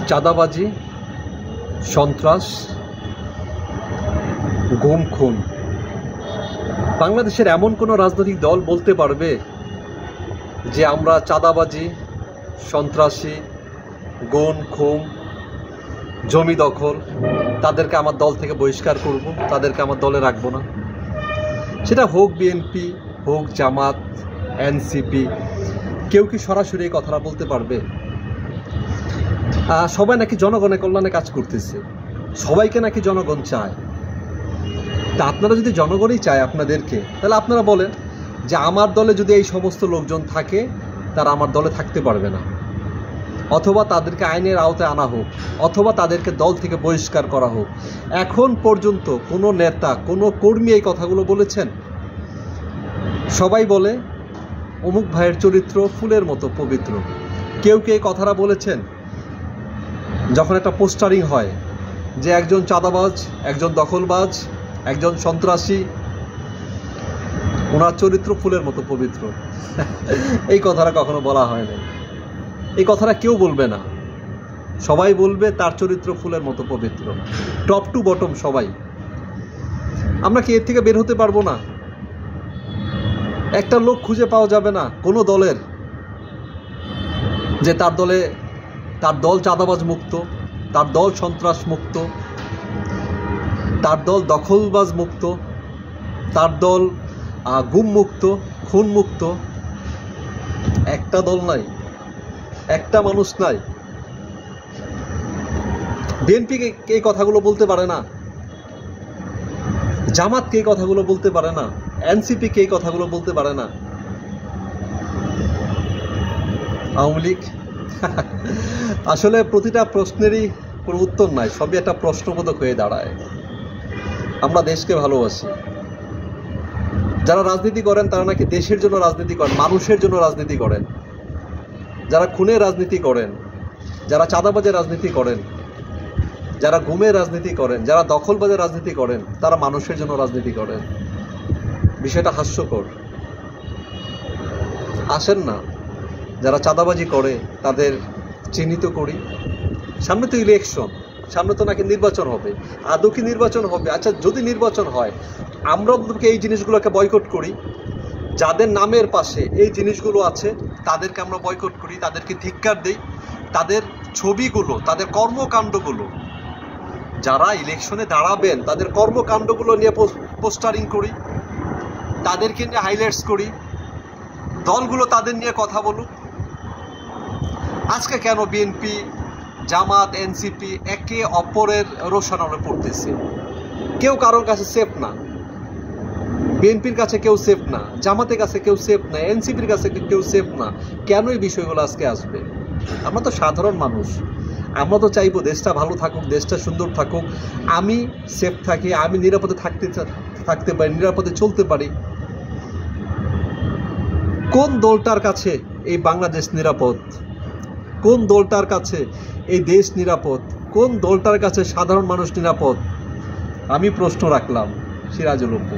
চাঁদাবাজি, সন্ত্রাস, গুম খুন। বাংলাদেশের এমন কোনো রাজনৈতিক দল বলতে পারবে যে আমরা চাঁদাবাজি, সন্ত্রাসী, গুম খুন, জমি দখল, তাদেরকে আমার দল থেকে বহিষ্কার করব, তাদেরকে আমার দলে রাখবো না? সেটা হোক বিএনপি, হোক জামাত, এনসিপি, কেউ কি সরাসরি এই কথাটা বলতে পারবে? সবাই নাকি জনগণের কল্যাণে কাজ করতেছে, সবাইকে নাকি জনগণ চায়। তা আপনারা যদি জনগণই চায় আপনাদেরকে, তাহলে আপনারা বলেন যে আমার দলে যদি এই সমস্ত লোকজন থাকে, তারা আমার দলে থাকতে পারবে না, অথবা তাদেরকে আইনের আওতায় আনা হোক, অথবা তাদেরকে দল থেকে বহিষ্কার করা হোক। এখন পর্যন্ত কোনো নেতা, কোনো কর্মী এই কথাগুলো বলেছেন? সবাই বলে অমুক ভাইয়ের চরিত্র ফুলের মতো পবিত্র। কেউ কে এই কথাটা বলেছেন? যখন একটা পোস্টারিং হয় যে একজন চাঁদাবাজ, একজন দখলবাজ, একজন সন্ত্রাসী, ওনার চরিত্র ফুলের মতো পবিত্র, এই কথাটা কখনো বলা হয় না। এই কথাটা কেউ বলবে না, সবাই বলবে তার চরিত্র ফুলের মতো পবিত্র, টপ টু বটম সবাই। আমরা কি এর থেকে বের হতে পারবো না? একটা লোক খুঁজে পাওয়া যাবে না কোনো দলের যে তার দল চাঁদাবাজ মুক্ত, তার দল সন্ত্রাস মুক্ত, তার দল দখলবাজ মুক্ত, তার দল গুম মুক্ত, খুন মুক্ত। একটা দল নাই, একটা মানুষ নাই। বিএনপি কে এই কথাগুলো বলতে পারে না, জামাত কে এই কথাগুলো বলতে পারে না, এনসিপি কে এই কথাগুলো বলতে পারে না, আওয়ামী লীগ? আসলে প্রতিটা প্রশ্নেরই কোনো উত্তর নাই, সবই একটা প্রশ্নবোধক হয়ে দাঁড়ায়। আমরা দেশকে ভালোবাসি, যারা রাজনীতি করেন তারা নাকি দেশের জন্য রাজনীতি করেন, মানুষের জন্য রাজনীতি করেন। যারা খুনের রাজনীতি করেন, যারা চাঁদাবাজের রাজনীতি করেন, যারা গুমের রাজনীতি করেন, যারা দখলবাজের রাজনীতি করেন, তারা মানুষের জন্য রাজনীতি করেন। বিষয়টা হাস্যকর। আসেন না, যারা চাঁদাবাজি করে তাদের চিহ্নিত করি। সামনে তো ইলেকশন, সামনে তো নাকি নির্বাচন হবে। আদৌ কি নির্বাচন হবে? আচ্ছা, যদি নির্বাচন হয়, আমরা অন্তত এই জিনিসগুলোকে বয়কট করি। যাদের নামের পাশে এই জিনিসগুলো আছে তাদেরকে আমরা বয়কট করি, তাদেরকে ধিক্কার দেই। তাদের ছবিগুলো, তাদের কর্মকাণ্ডগুলো, যারা ইলেকশনে দাঁড়াবেন তাদের কর্মকাণ্ডগুলো নিয়ে পোস্টারিং করি, তাদেরকে নিয়ে হাইলাইটস করি, দলগুলো তাদের নিয়ে কথা বলুক। আজকে কেন বিএনপি, জামাত, এনসিপি একে অপরের রোষানলে পড়তেছে? কেউ কারোর কাছে সেফ না। বিএনপির কাছে কেউ সেফ না, জামাতের কাছে কেউ সেফ না, এনসিপির কাছে কেউ সেফ না। কেন এই বিষয়গুলো আজকে আসবে? আমরা তো সাধারণ মানুষ, আমরা তো চাইবো দেশটা ভালো থাকুক, দেশটা সুন্দর থাকুক, আমি সেফ থাকি, আমি নিরাপদে থাকতে পারি, নিরাপদে চলতে পারি। কোন দলটার কাছে এই বাংলাদেশ নিরাপদ? কোন দলটার কাছে এই দেশ নিরাপদ? কোন দলটার কাছে সাধারণ মানুষ নিরাপদ? আমি প্রশ্ন রাখলাম। সিরাজুল অপু।